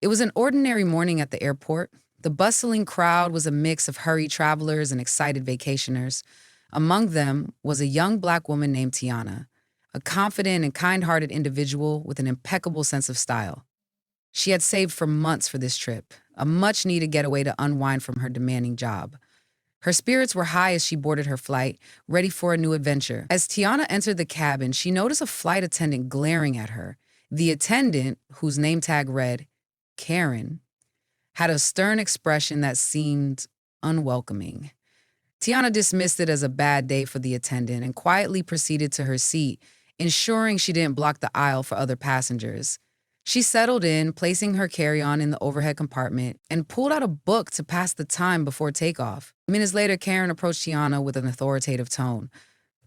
It was an ordinary morning at the airport. The bustling crowd was a mix of hurried travelers and excited vacationers. Among them was a young black woman named Tiana, a confident and kind hearted individual with an impeccable sense of style. She had saved for months for this trip, a much needed getaway to unwind from her demanding job. Her spirits were high as she boarded her flight, ready for a new adventure. As Tiana entered the cabin, she noticed a flight attendant glaring at her. The attendant, whose name tag read Karen, had a stern expression that seemed unwelcoming. Tiana dismissed it as a bad day for the attendant and quietly proceeded to her seat, ensuring she didn't block the aisle for other passengers. She settled in, placing her carry-on in the overhead compartment, and pulled out a book to pass the time before takeoff. Minutes later, Karen approached Tiana with an authoritative tone.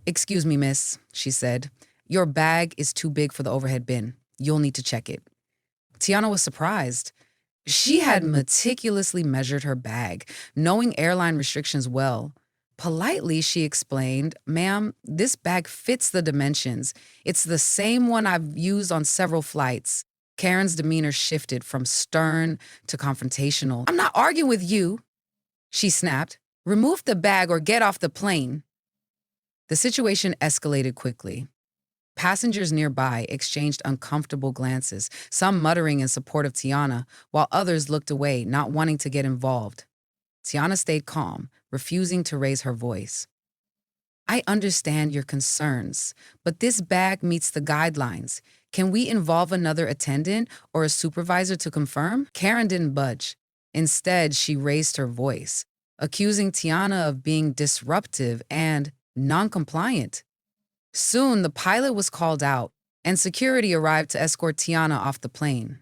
"Excuse me, miss," she said. "Your bag is too big for the overhead bin. You'll need to check it." Tiana was surprised. She had meticulously measured her bag, knowing airline restrictions well. Politely, she explained, "Ma'am, this bag fits the dimensions. It's the same one I've used on several flights." Karen's demeanor shifted from stern to confrontational. "I'm not arguing with you," she snapped. "Remove the bag or get off the plane." The situation escalated quickly. Passengers nearby exchanged uncomfortable glances, some muttering in support of Tiana, while others looked away, not wanting to get involved. Tiana stayed calm, refusing to raise her voice. "I understand your concerns, but this bag meets the guidelines. Can we involve another attendant or a supervisor to confirm?" Karen didn't budge. Instead, she raised her voice, accusing Tiana of being disruptive and non-compliant. Soon, the pilot was called out, and security arrived to escort Tiana off the plane.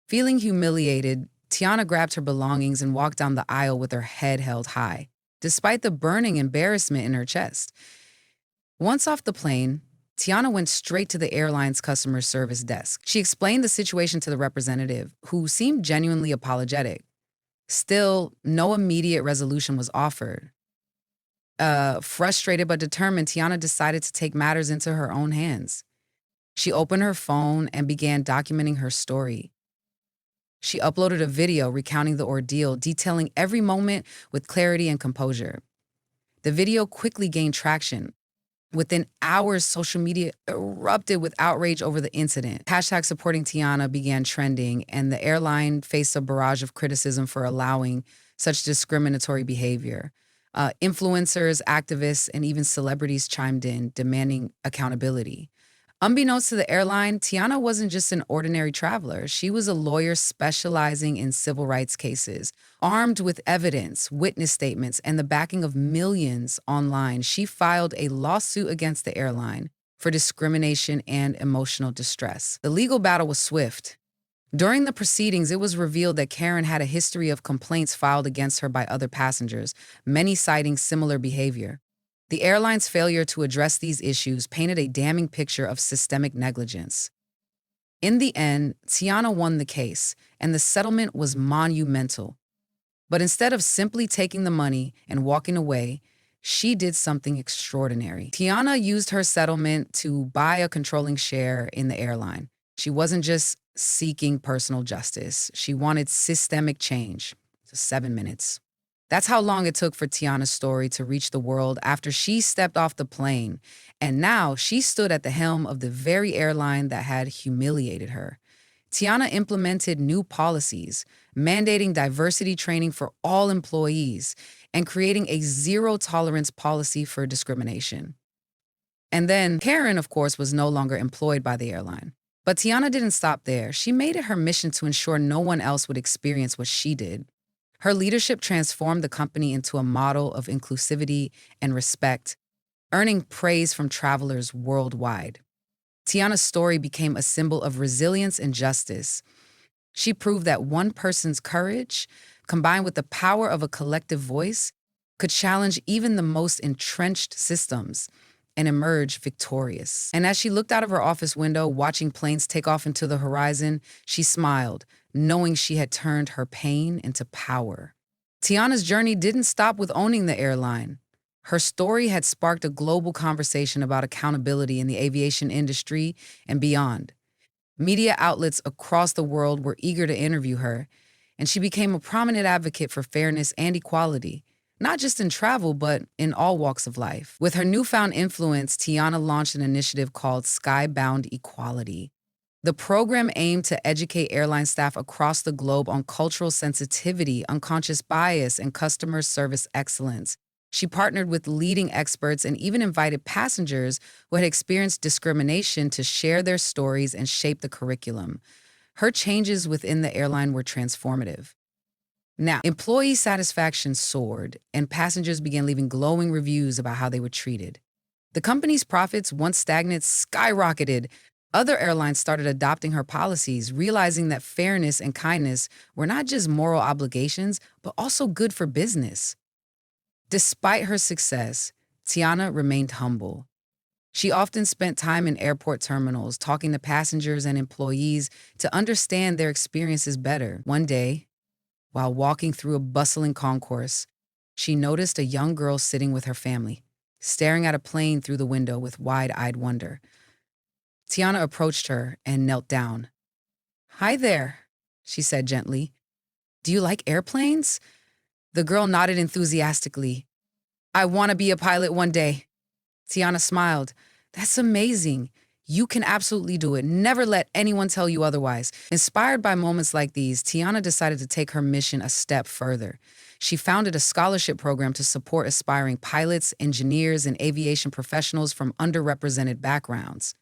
Feeling humiliated, Tiana grabbed her belongings and walked down the aisle with her head held high, despite the burning embarrassment in her chest. Once off the plane, Tiana went straight to the airline's customer service desk. She explained the situation to the representative, who seemed genuinely apologetic. Still, no immediate resolution was offered. Frustrated but determined, Tiana decided to take matters into her own hands. She opened her phone and began documenting her story. She uploaded a video recounting the ordeal, detailing every moment with clarity and composure. The video quickly gained traction. Within hours, social media erupted with outrage over the incident. Hashtag supporting Tiana began trending, and the airline faced a barrage of criticism for allowing such discriminatory behavior. Influencers, activists, and even celebrities chimed in, demanding accountability. Unbeknownst to the airline, Tiana wasn't just an ordinary traveler. She was a lawyer specializing in civil rights cases. Armed with evidence, witness statements, and the backing of millions online, she filed a lawsuit against the airline for discrimination and emotional distress. The legal battle was swift. During the proceedings, it was revealed that Karen had a history of complaints filed against her by other passengers, many citing similar behavior. The airline's failure to address these issues painted a damning picture of systemic negligence. In the end, Tiana won the case, and the settlement was monumental. But instead of simply taking the money and walking away, she did something extraordinary. Tiana used her settlement to buy a controlling share in the airline. She wasn't just seeking personal justice. She wanted systemic change. So 7 minutes. That's how long it took for Tiana's story to reach the world after she stepped off the plane. And now she stood at the helm of the very airline that had humiliated her. Tiana implemented new policies, mandating diversity training for all employees and creating a zero-tolerance policy for discrimination. And then Karen, of course, was no longer employed by the airline. But Tiana didn't stop there. She made it her mission to ensure no one else would experience what she did. Her leadership transformed the company into a model of inclusivity and respect, earning praise from travelers worldwide. Tiana's story became a symbol of resilience and justice. She proved that one person's courage, combined with the power of a collective voice, could challenge even the most entrenched systems and emerge victorious. And as she looked out of her office window, watching planes take off into the horizon, she smiled, knowing she had turned her pain into power. Tiana's journey didn't stop with owning the airline. Her story had sparked a global conversation about accountability in the aviation industry and beyond. Media outlets across the world were eager to interview her, and she became a prominent advocate for fairness and equality, not just in travel, but in all walks of life. With her newfound influence, Tiana launched an initiative called Skybound Equality. The program aimed to educate airline staff across the globe on cultural sensitivity, unconscious bias, and customer service excellence. She partnered with leading experts and even invited passengers who had experienced discrimination to share their stories and shape the curriculum. Her changes within the airline were transformative. Now, employee satisfaction soared, and passengers began leaving glowing reviews about how they were treated. The company's profits, once stagnant, skyrocketed. Other airlines started adopting her policies, realizing that fairness and kindness were not just moral obligations, but also good for business. Despite her success, Tiana remained humble. She often spent time in airport terminals talking to passengers and employees to understand their experiences better. One day, while walking through a bustling concourse, she noticed a young girl sitting with her family, staring at a plane through the window with wide-eyed wonder. Tiana approached her and knelt down. "Hi there," she said gently. "Do you like airplanes?" The girl nodded enthusiastically. "I want to be a pilot one day." Tiana smiled. "That's amazing. You can absolutely do it. Never let anyone tell you otherwise." Inspired by moments like these, Tiana decided to take her mission a step further. She founded a scholarship program to support aspiring pilots, engineers, and aviation professionals from underrepresented backgrounds.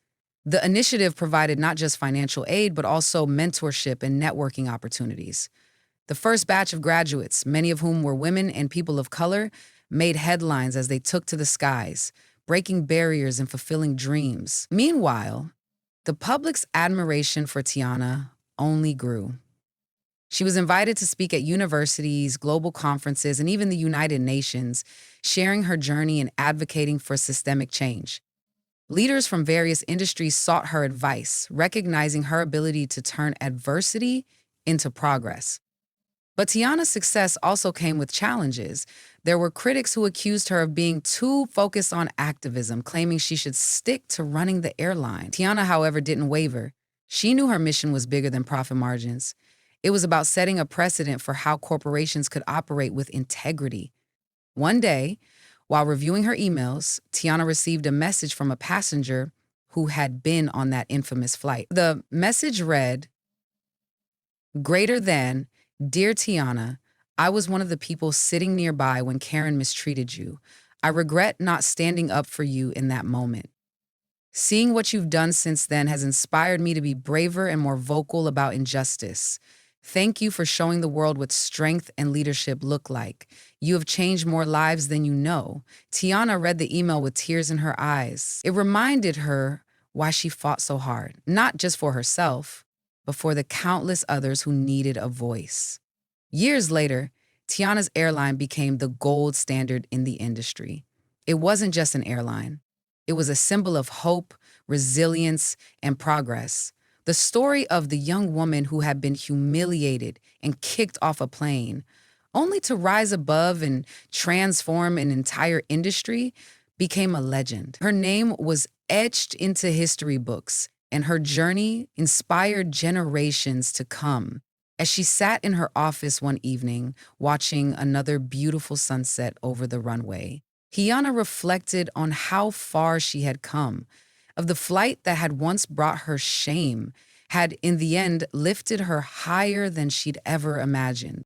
The initiative provided not just financial aid, but also mentorship and networking opportunities. The first batch of graduates, many of whom were women and people of color, made headlines as they took to the skies, breaking barriers and fulfilling dreams. Meanwhile, the public's admiration for Tiana only grew. She was invited to speak at universities, global conferences, and even the United Nations, sharing her journey and advocating for systemic change. Leaders from various industries sought her advice, recognizing her ability to turn adversity into progress. But Tiana's success also came with challenges. There were critics who accused her of being too focused on activism, claiming she should stick to running the airline. Tiana, however, didn't waver. She knew her mission was bigger than profit margins. It was about setting a precedent for how corporations could operate with integrity. One day, while reviewing her emails, Tiana received a message from a passenger who had been on that infamous flight. The message read, "Greater than, Dear Tiana, I was one of the people sitting nearby when Karen mistreated you. I regret not standing up for you in that moment. Seeing what you've done since then has inspired me to be braver and more vocal about injustice. Thank you for showing the world what strength and leadership look like. You have changed more lives than you know." Tiana read the email with tears in her eyes. It reminded her why she fought so hard, not just for herself, but for the countless others who needed a voice. Years later, Tiana's airline became the gold standard in the industry. It wasn't just an airline. It was a symbol of hope, resilience, and progress. The story of the young woman who had been humiliated and kicked off a plane, only to rise above and transform an entire industry, became a legend. Her name was etched into history books, and her journey inspired generations to come. As she sat in her office one evening, watching another beautiful sunset over the runway, Tiana reflected on how far she had come, of the flight that had once brought her shame, had in the end lifted her higher than she'd ever imagined.